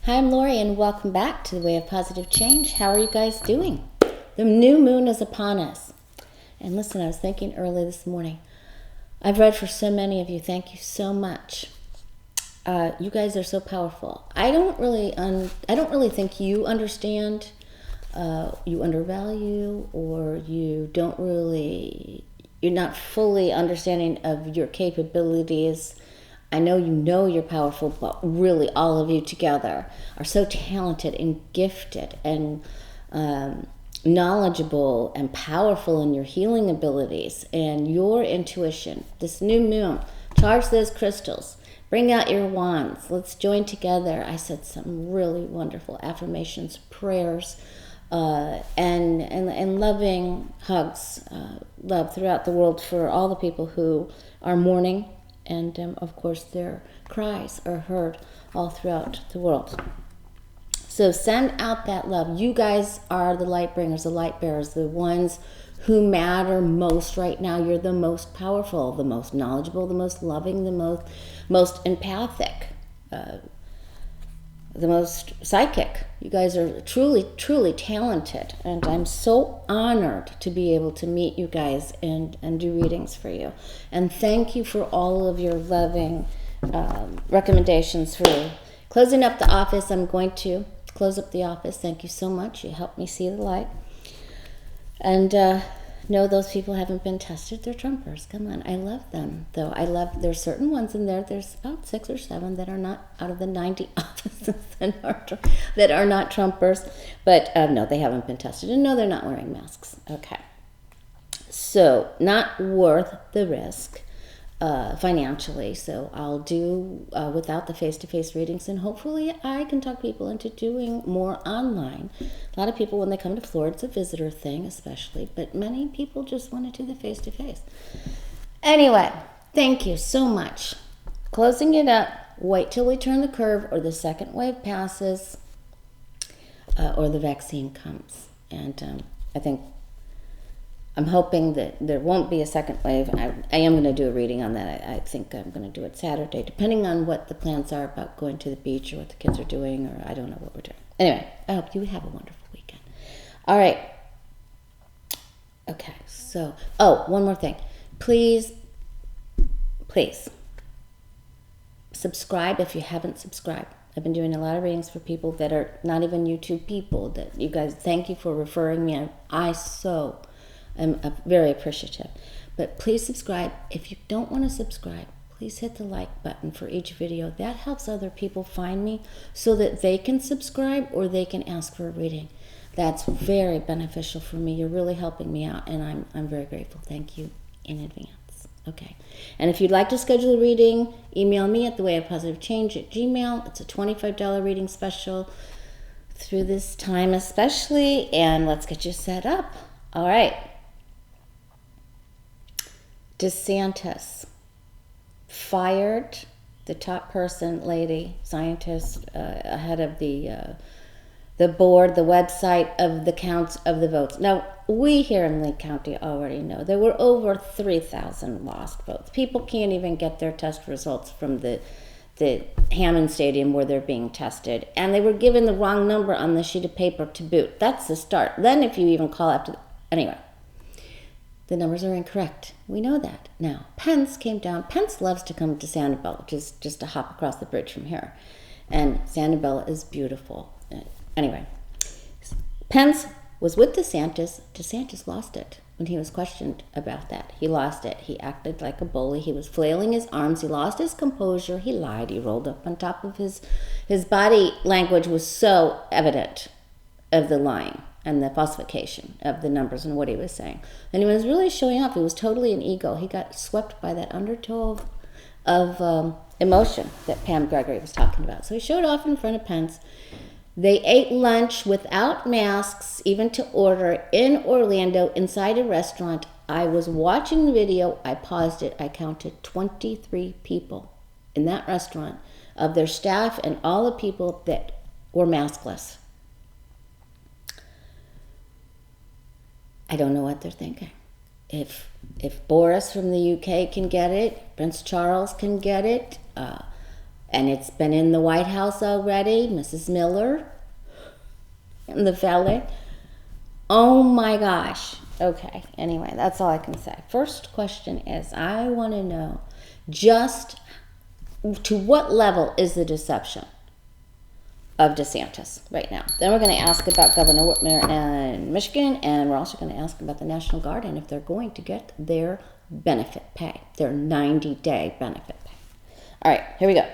Hi, I'm Lori, and welcome back to the Way of Positive Change. How are you guys doing? The new moon is upon us. And listen, I was thinking early this morning, I've read for so many of you. Thank you so much. You guys are so powerful. I don't really think you understand. You undervalue, or you're not fully understanding of your capabilities. I know you know you're powerful, but really all of you together are so talented and gifted and knowledgeable and powerful in your healing abilities and your intuition. This new moon, charge those crystals. Bring out your wands. Let's join together. I said some really wonderful affirmations, prayers, and loving hugs, love throughout the world for all the people who are mourning. And of course, their cries are heard all throughout the world. So send out that love. You guys are the light bringers, the light bearers, the ones who matter most right now. You're the most powerful, the most knowledgeable, the most loving, the most empathic, the most psychic. You guys are truly, truly talented. And I'm so honored to be able to meet you guys and do readings for you. And thank you for all of your loving recommendations for closing up the office. I'm going to close up the office. Thank you so much. You helped me see the light. And no, those people haven't been tested. They're Trumpers. Come on. I love them, though. There's certain ones in there. There's about 6 or 7 that are not out of the 90 offices that are not Trumpers. But no, they haven't been tested. And no, they're not wearing masks. Okay. So, not worth the risk financially. So, I'll do without the face-to-face readings. And hopefully, I can talk people into doing more online. A lot of people, when they come to Florida, it's a visitor thing, especially. But many people just want to do the face-to-face. Anyway, thank you so much. Closing it up. Wait till we turn the curve or the second wave passes or the vaccine comes. And I'm hoping that there won't be a second wave. I am going to do a reading on that. I think I'm going to do it Saturday, depending on what the plans are about going to the beach or what the kids are doing, or I don't know what we're doing. Anyway, I hope you have a wonderful weekend. All right. Okay, so, one more thing. Please subscribe if you haven't subscribed. I've been doing a lot of readings for people that are not even YouTube people. That you guys, thank you for referring me. I'm very appreciative. But please subscribe. If you don't want to subscribe, please hit the like button for each video. That helps other people find me so that they can subscribe or they can ask for a reading. That's very beneficial for me. You're really helping me out, and I'm very grateful. Thank you in advance. Okay. And if you'd like to schedule a reading, email me at thewayofpositivechange@gmail.com. It's a $25 reading special through this time especially, and let's get you set up. All right. DeSantis fired the top person, lady, scientist, ahead of the board, the website of the counts of the votes. Now, we here in Lee County already know there were over 3,000 lost votes. People can't even get their test results from the Hammond Stadium where they're being tested. And they were given the wrong number on the sheet of paper to boot. That's the start. Then if you even call after... Anyway. The numbers are incorrect. We know that. Now, Pence came down. Pence loves to come to Sanibel, which is just a hop across the bridge from here. And Sanibel is beautiful. Anyway, Pence was with DeSantis. DeSantis lost it when he was questioned about that. He lost it. He acted like a bully. He was flailing his arms. He lost his composure. He lied. He rolled up on top of his body language was so evident of the lying and the falsification of the numbers and what he was saying. And he was really showing off. He was totally an ego. He got swept by that undertow of emotion that Pam Gregory was talking about. So he showed off in front of Pence. They ate lunch without masks, even to order, in Orlando inside a restaurant. I was watching the video. I paused it. I counted 23 people in that restaurant of their staff and all the people that were maskless. I don't know what they're thinking. If Boris from the UK can get it, Prince Charles can get it, And it's been in the White House already, Mrs. Miller and the valet. Oh my gosh. Okay, anyway, that's all I can say. First question is, I want to know just to what level is the deception of DeSantis right now. Then we're going to ask about Governor Whitmer in Michigan, and we're also going to ask about the National Guard and if they're going to get their benefit pay, their 90-day benefit pay. All right, here we go.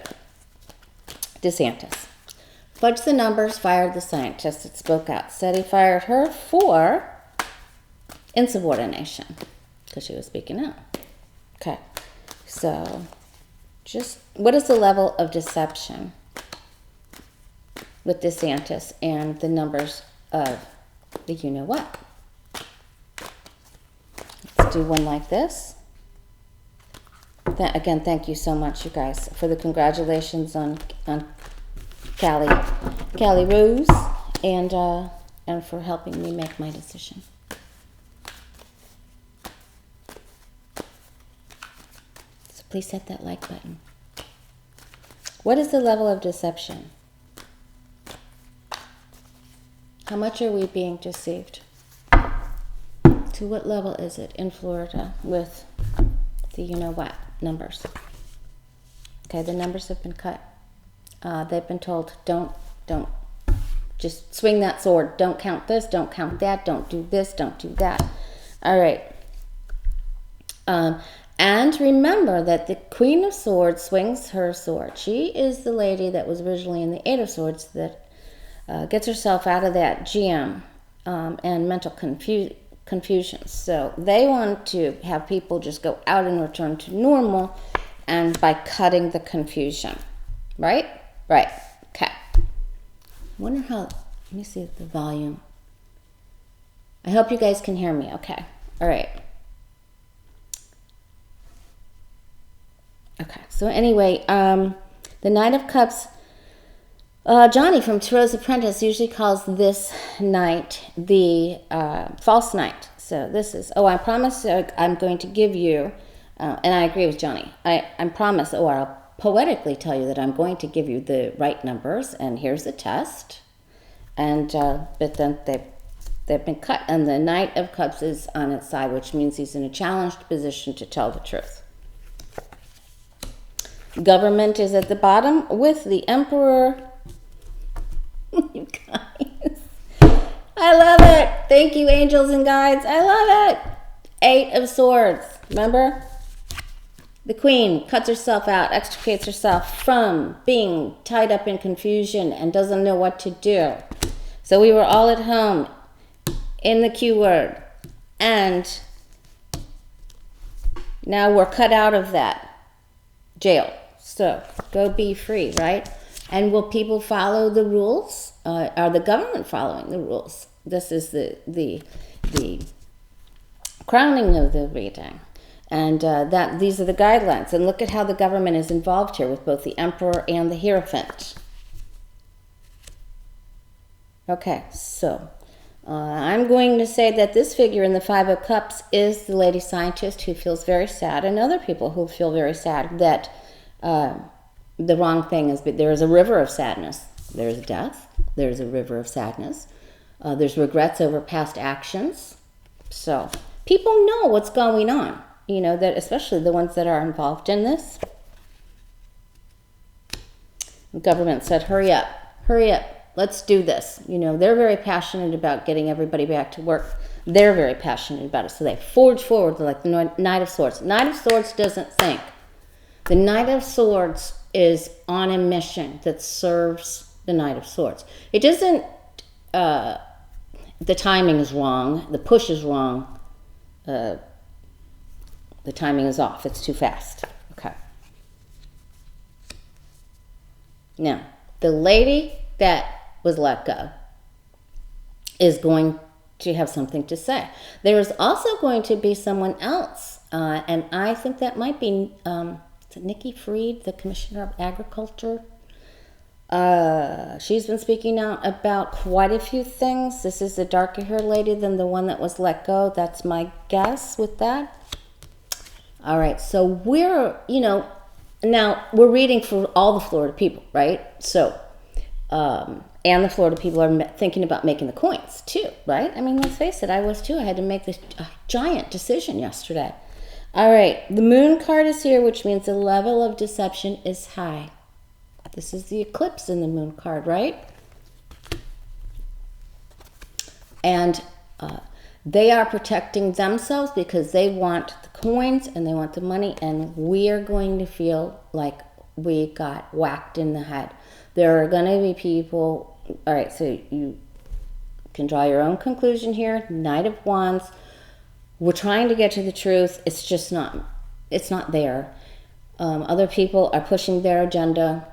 DeSantis. Fudged the numbers, fired the scientist that spoke out. Said he fired her for insubordination because she was speaking out. Okay, so just what is the level of deception with DeSantis and the numbers of the you-know-what? Let's do one like this. Again, thank you so much, you guys, for the congratulations on Callie Rose, and for helping me make my decision. So please hit that like button. What is the level of deception? How much are we being deceived? To what level is it in Florida with the you-know-what numbers? Okay, the numbers have been cut. They've been told, don't, just swing that sword. Don't count this, don't count that, don't do this, don't do that. All right. And remember that the Queen of Swords swings her sword. She is the lady that was originally in the Eight of Swords that gets herself out of that GM and mental confusion. So they want to have people just go out and return to normal, and by cutting the confusion. Right? Right. Okay. Wonder how, let me see the volume. I hope you guys can hear me. Okay. All right. Okay. So anyway, the Knight of Cups, Johnny from Tarot's Apprentice usually calls this night the false night. So this is, I promise I'm going to give you, and I agree with Johnny. I promise, I'll poetically tell you that I'm going to give you the right numbers, and here's the test. And but then they've been cut, and the Knight of Cups is on its side, which means he's in a challenged position to tell the truth. Government is at the bottom with the Emperor. You guys, I love it. Thank you, angels and guides. I love it. Eight of Swords. Remember? The Queen cuts herself out, extricates herself from being tied up in confusion and doesn't know what to do. So we were all at home in the Q word, and now we're cut out of that jail. So go be free, right? And will people follow the rules? Are the government following the rules? This is the crowning of the reading. And these are the guidelines. And look at how the government is involved here with both the Emperor and the Hierophant. Okay, so I'm going to say that this figure in the Five of Cups is the lady scientist who feels very sad, and other people who feel very sad that the wrong thing is, but there is a river of sadness. There's death. There's a river of sadness. There's regrets over past actions. So people know what's going on, you know, that especially the ones that are involved in this. The government said, hurry up, let's do this. You know, they're very passionate about getting everybody back to work. They're very passionate about it. So they forge forward like the Knight of Swords. Knight of Swords doesn't think. The Knight of Swords is on a mission that serves the Knight of Swords. It doesn't, the timing is wrong, the push is wrong, the timing is off, it's too fast. Okay. Now, the lady that was let go is going to have something to say. There is also going to be someone else, and I think that might be Nikki Fried, the Commissioner of Agriculture. She's been speaking out about quite a few things. This is a darker haired lady than the one that was let go. That's my guess with that. All right, so we're, you know, Now, we're reading for all the Florida people, right? So, and the Florida people are thinking about making the coins too, right? I mean, let's face it, I was too. I had to make this giant decision yesterday. All right, the moon card is here, which means the level of deception is high. This is the eclipse in the moon card, right? And they are protecting themselves because they want the coins and they want the money, and we are going to feel like we got whacked in the head. There are going to be people, all right, so you can draw your own conclusion here. Knight of Wands. We're trying to get to the truth. It's just not, it's not there. Other people are pushing their agenda,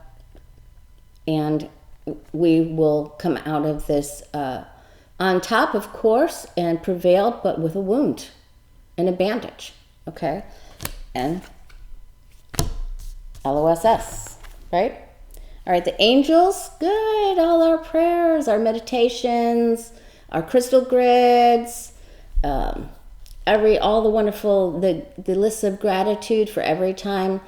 and we will come out of this on top, of course, and prevailed, but with a wound and a bandage, okay? And LOSS, right? All right, the angels, good. All our prayers, our meditations, our crystal grids, all the wonderful, the lists of gratitude for every time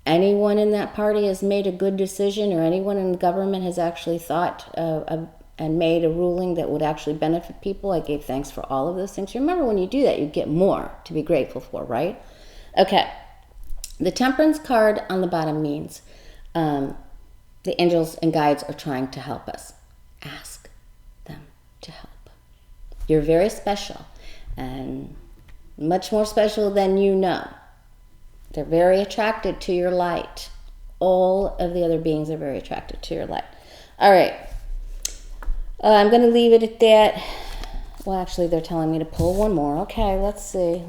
anyone in that party has made a good decision, or anyone in the government has actually thought and made a ruling that would actually benefit people. I gave thanks for all of those things. Remember, when you do that, you get more to be grateful for, right? Okay. The Temperance card on the bottom means the angels and guides are trying to help us. Ask them to help. You're very special, and much more special than you know. They're very attracted to your light. All of the other beings are very attracted to your light. All right. I'm going to leave it at that. Well, actually, they're telling me to pull one more. Okay, let's see.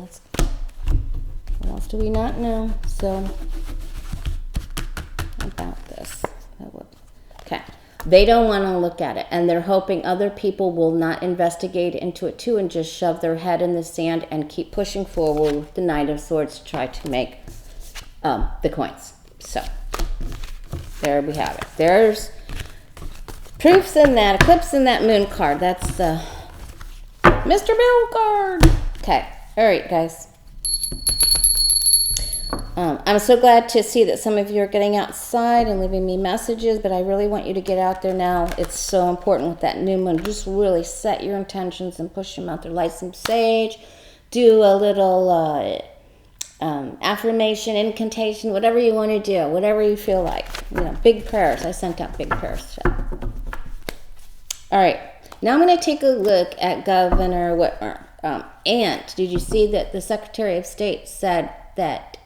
What else do we not know? So, about this. Okay. They don't want to look at it, and they're hoping other people will not investigate into it too and just shove their head in the sand and keep pushing forward with the Knight of Swords to try to make the coins. So, there we have it. There's proofs in that, eclipse in that moon card. That's the Mr. Bill card. Okay. All right, guys. I'm so glad to see that some of you are getting outside and leaving me messages, but I really want you to get out there now. It's so important with that new moon. Just really set your intentions and push them out there. Light some sage. Do a little affirmation, incantation, whatever you want to do, whatever you feel like. You know, big prayers. I sent out big prayers today. All right. Now I'm going to take a look at Governor Whitmer. And did you see that the Secretary of State said that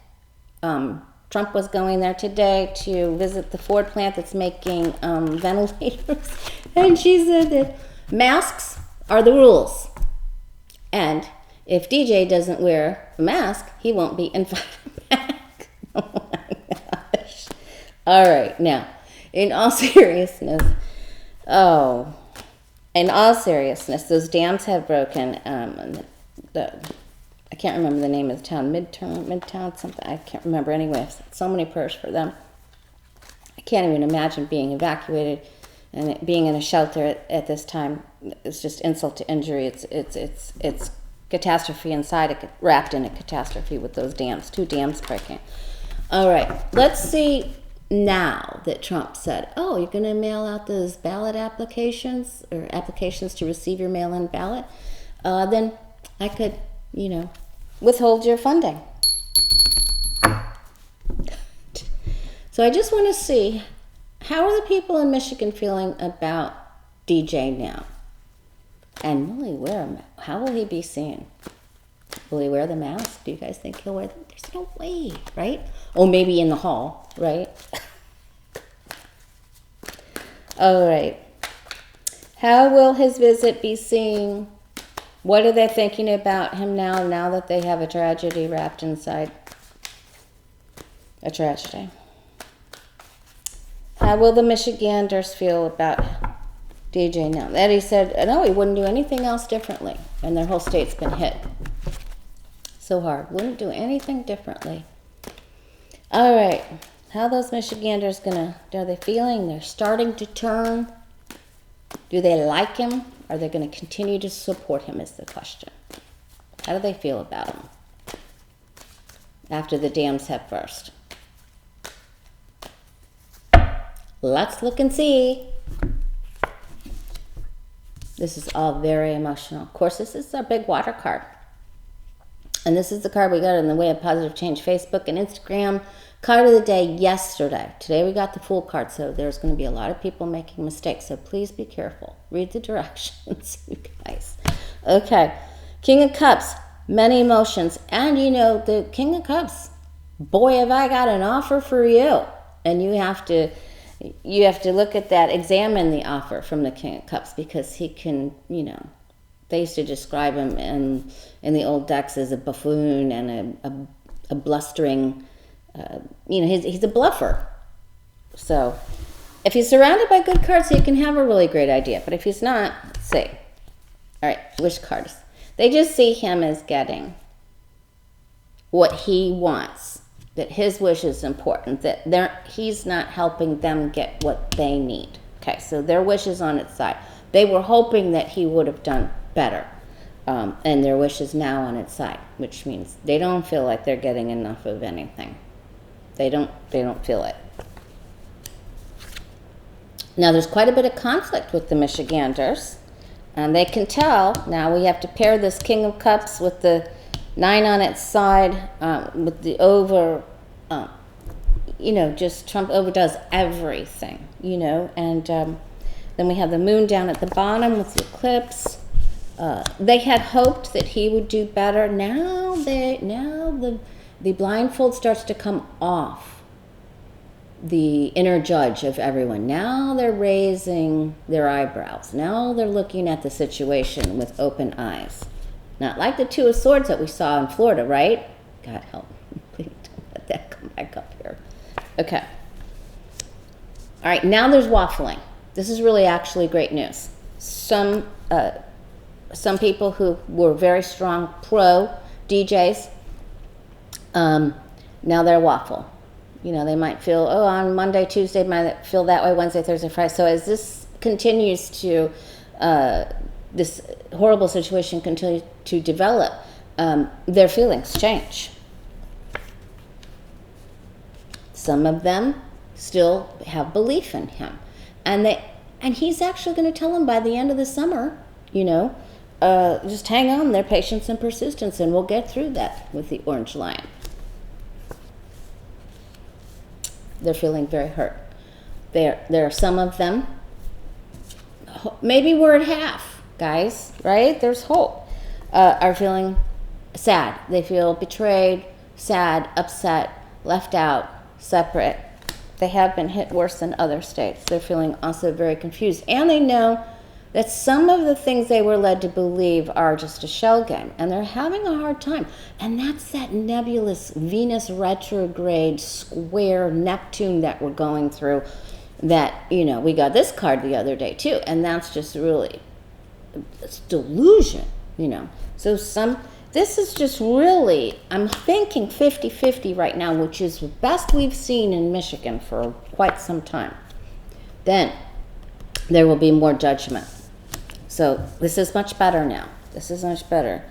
Trump was going there today to visit the Ford plant that's making ventilators? And she said that masks are the rules. And if DJ doesn't wear a mask, he won't be invited back. Oh my gosh. All right. Now, in all seriousness, those dams have broken. I can't remember the name of the town, Midtown, something. I can't remember anyway. I've said so many prayers for them. I can't even imagine being evacuated and being in a shelter at this time. It's just insult to injury. It's catastrophe inside, wrapped in a catastrophe with those dams, 2 dams breaking. All right, let's see now that Trump said, oh, you're going to mail out those ballot applications or applications to receive your mail-in ballot, then I could, withhold your funding. So I just want to see, how are the people in Michigan feeling about DJ now? And how will he be seen? Will he wear the mask? Do you guys think he'll wear them? There's no way, right? Oh, maybe in the hall, right? All right. How will his visit be seen? What are they thinking about him now that they have a tragedy wrapped inside a tragedy? How will the Michiganders feel about DJ now? Eddie said, no, he wouldn't do anything else differently. And their whole state's been hit so hard. Wouldn't do anything differently. All right. How are those Michiganders are they feeling? They're starting to turn. Do they like him? Are they going to continue to support him is the question. How do they feel about him after the dams have burst? Let's look and see. This is all very emotional. Of course, this is our big water card. And this is the card we got in the Way of Positive Change Facebook and Instagram. Card of the day yesterday. Today we got the Fool card, so there's going to be a lot of people making mistakes. So please be careful. Read the directions, you guys. Okay. King of Cups, many emotions. And you know, the King of Cups, boy, have I got an offer for you. And you have to look at that, examine the offer from the King of Cups, because he can, you know, they used to describe him in the old decks as a buffoon and a blustering, you know, he's a bluffer. So if he's surrounded by good cards, he can have a really great idea. But if he's not, let's see. All right, wish cards. They just see him as getting what he wants, that his wish is important, that he's not helping them get what they need. Okay, so their wish is on its side. They were hoping that he would have done better, and their wish is now on its side, which means they don't feel like they're getting enough of anything. They don't feel it. Now, there's quite a bit of conflict with the Michiganders, and they can tell. Now we have to pair this King of Cups with the 9 on its side, with the over, you know, just Trump overdoes everything, you know, and then we have the moon down at the bottom with the eclipse. They had hoped that he would do better. Now the blindfold starts to come off the inner judge of everyone. Now they're raising their eyebrows. Now they're looking at the situation with open eyes. Not like the Two of Swords that we saw in Florida, right? God help. Please don't let that come back up here. Okay. All right, now there's waffling. This is really actually great news. Some people who were very strong pro DJs, now they're waffle. You know, they might feel, on Monday, Tuesday, might feel that way, Wednesday, Thursday, Friday. So as this continues to, this horrible situation continue to develop, their feelings change. Some of them still have belief in him. And he's actually going to tell them by the end of the summer, you know, just hang on, their patience and persistence, and we'll get through that with the Orange Lion. They're feeling very hurt. There are some of them, maybe we're at half, guys, right? There's hope. Are feeling sad. They feel betrayed, sad, upset, left out, separate. They have been hit worse than other states. They're feeling also very confused. And they know that some of the things they were led to believe are just a shell game. And they're having a hard time. And that's that nebulous Venus retrograde square Neptune that we're going through. That, you know, we got this card the other day too. And that's just really, it's delusion, you know. So this is just really, I'm thinking 50-50 right now, which is the best we've seen in Michigan for quite some time. Then there will be more judgment. So this is much better now. This is much better.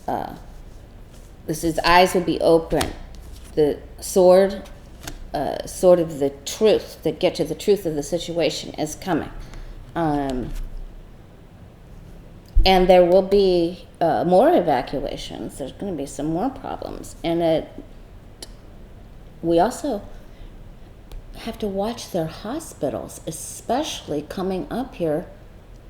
Eyes will be open. The sword, sort of the truth, that get to the truth of the situation is coming. And there will be more evacuations. There's going to be some more problems. And we also have to watch their hospitals, especially coming up here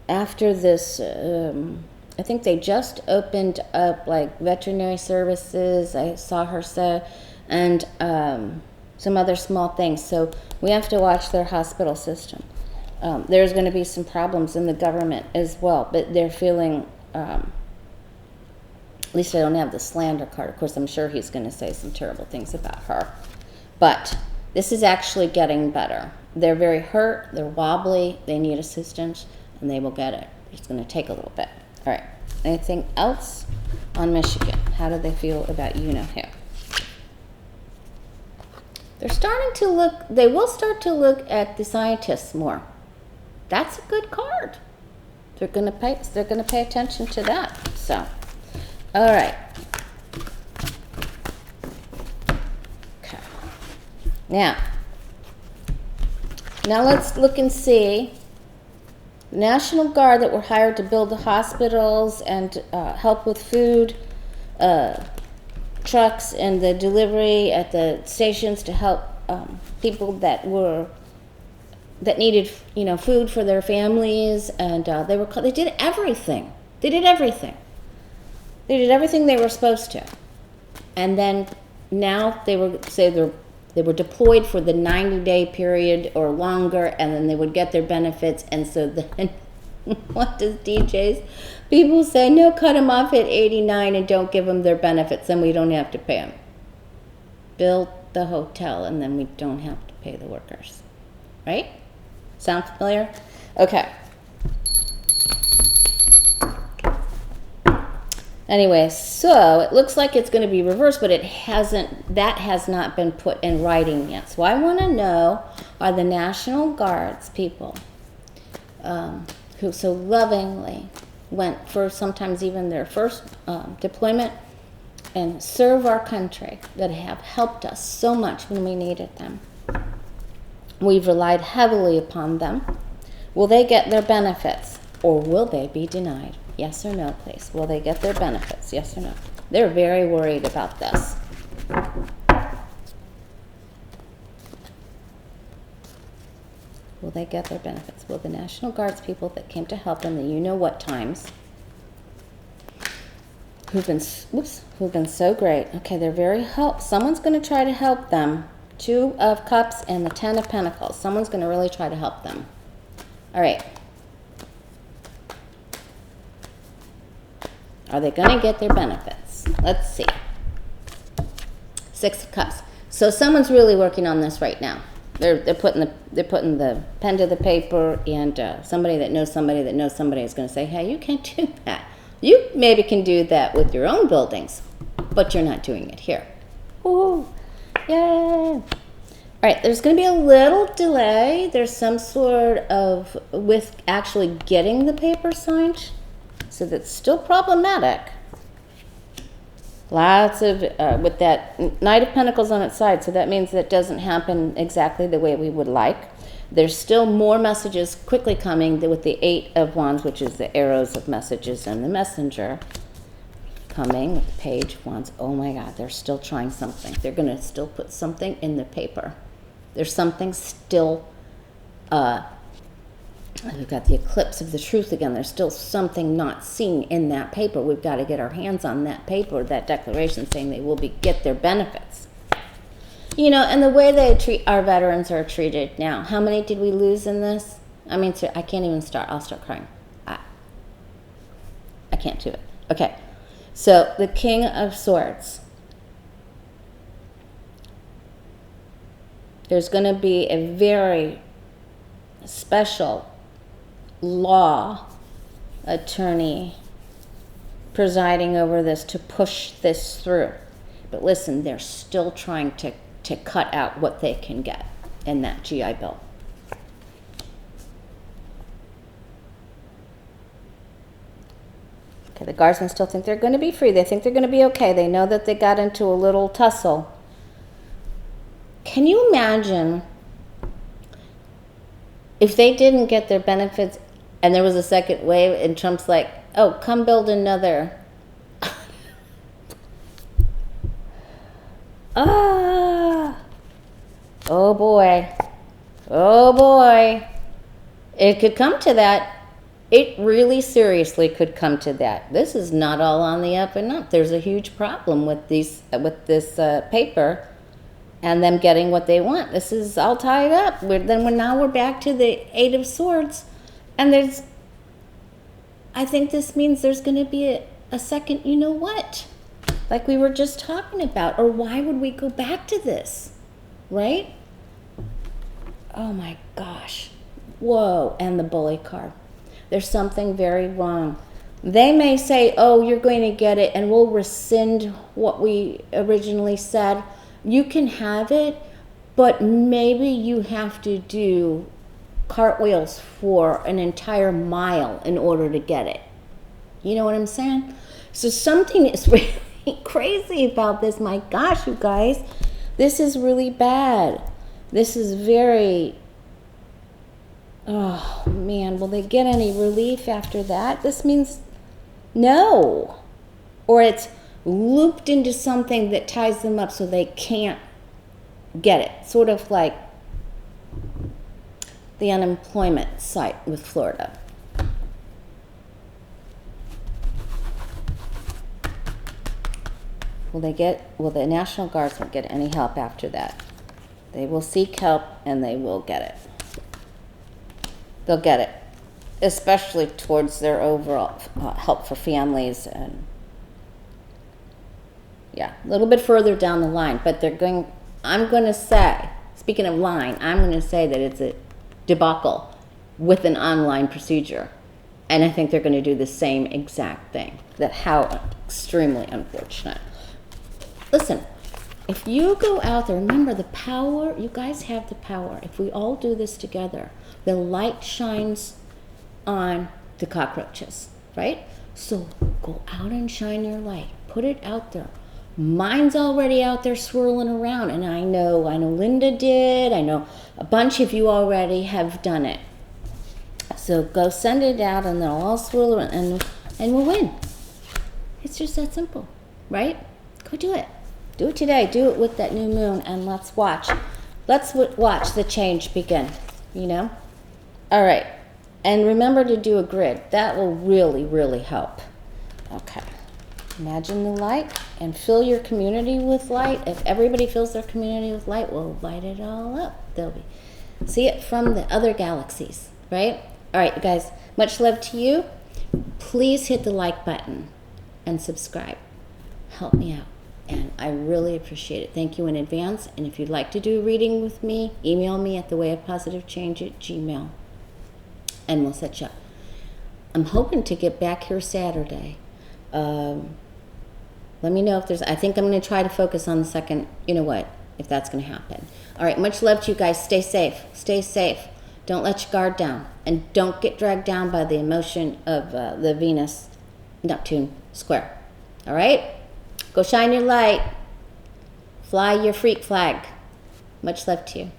after this. I think they just opened up like veterinary services, I saw her say, and some other small things. So we have to watch their hospital system. There's going to be some problems in the government as well, but they're feeling, at least I don't have the slander card. Of course, I'm sure he's going to say some terrible things about her. But this is actually getting better. They're very hurt, they're wobbly, they need assistance, and they will get it. It's going to take a little bit. All right, anything else on Michigan? How do they feel about here? They're starting to look, they will start to look at the scientists more. That's a good card. They're going to pay attention to that. So, all right. Okay. Now, Now let's look and see. National Guard that were hired to build the hospitals and help with food trucks and the delivery at the stations to help people that needed, food for their families, and they did everything. They did everything. They did everything they were supposed to, and then now they were deployed for the 90-day period or longer, and then they would get their benefits. And so then, what does DJs? People say, no, cut them off at 89 and don't give them their benefits, and we don't have to pay them. Build the hotel, and then we don't have to pay the workers. Right? Sound familiar? Okay. Anyway, so it looks like it's going to be reversed, but that has not been put in writing yet. So I want to know, are the National Guards people who so lovingly went for sometimes even their first deployment and serve our country, that have helped us so much when we needed them? We've relied heavily upon them. Will they get their benefits, or will they be denied? Yes or no, please. Will they get their benefits? Yes or no? They're very worried about this. Will they get their benefits? Will the National Guards people that came to help them, the you-know-what times, who've been so great. Okay, they're very someone's going to try to help them. 2 of Cups and the 10 of Pentacles. Someone's going to really try to help them. All right. Are they going to get their benefits? Let's see. 6 of Cups. So someone's really working on this right now. They're putting the pen to the paper, and somebody that knows somebody that knows somebody is going to say, hey, you can't do that. You maybe can do that with your own buildings, but you're not doing it here. Ooh, yay! All right, there's going to be a little delay. There's some sort of with actually getting the paper signed. So that's still problematic. Lots of, with that Knight of Pentacles on its side, so that means that doesn't happen exactly the way we would like. There's still more messages quickly coming with the 8 of Wands, which is the arrows of messages and the messenger coming with the Page of Wands. Oh my God, they're still trying something. They're going to still put something in the paper. There's something still, we've got the eclipse of the truth again. There's still something not seen in that paper. We've got to get our hands on that paper, that declaration saying they will get their benefits. And the way they treat our veterans are treated now. How many did we lose in this? I mean, I can't even start. I'll start crying. I can't do it. Okay. So the King of Swords. There's going to be a very special law attorney presiding over this to push this through. But listen, they're still trying to cut out what they can get in that GI Bill. Okay, the Guardsmen still think they're going to be free. They think they're going to be okay. They know that they got into a little tussle. Can you imagine if they didn't get their benefits and there was a second wave and Trump's like, oh, come build another. Oh boy. Oh boy. It could come to that. It really seriously could come to that. This is not all on the up and up. There's a huge problem with this paper and them getting what they want. This is all tied up. Now we're back to the 8 of Swords. And I think this means there's going to be a second, you know what? Like we were just talking about. Or why would we go back to this? Right? Oh my gosh. Whoa. And the Bully card. There's something very wrong. They may say, oh, you're going to get it, and we'll rescind what we originally said. You can have it, but maybe you have to do cartwheels for an entire mile in order to get it. You know what I'm saying? So something is really crazy about this. My gosh, you guys, this is really bad. This is very Oh man, will they get any relief after that? This means no. Or it's looped into something that ties them up so they can't get it. Sort of like the unemployment site with Florida. Will the National Guards won't get any help after that? They will seek help and they will get it. They'll get it, especially towards their overall help for families and yeah, a little bit further down the line. But I'm going to say, speaking of line, I'm going to say that it's a debacle with an online procedure. And I think they're going to do the same exact thing. How extremely unfortunate. Listen, if you go out there, remember the power, you guys have the power. If we all do this together, the light shines on the cockroaches, right? So go out and shine your light. Put it out there. Mine's already out there swirling around, and I know Linda did. I know a bunch of you already have done it. So go send it out, and they'll all swirl around, and we'll win. It's just that simple, right? Go do it. Do it today. Do it with that new moon, and let's watch. Let's watch the change begin, All right. And remember to do a grid. That will really, really help. Okay. Imagine the light and fill your community with light. If everybody fills their community with light, we'll light it all up. See it from the other galaxies, right? All right, you guys, much love to you. Please hit the like button and subscribe. Help me out, and I really appreciate it. Thank you in advance. And if you'd like to do a reading with me, email me at thewayofpositivechange@gmail.com, and we'll set you up. I'm hoping to get back here Saturday. Let me know if I think I'm going to try to focus on the second, if that's going to happen. All right, much love to you guys. Stay safe. Stay safe. Don't let your guard down. And don't get dragged down by the emotion of the Venus-Neptune square. All right? Go shine your light. Fly your freak flag. Much love to you.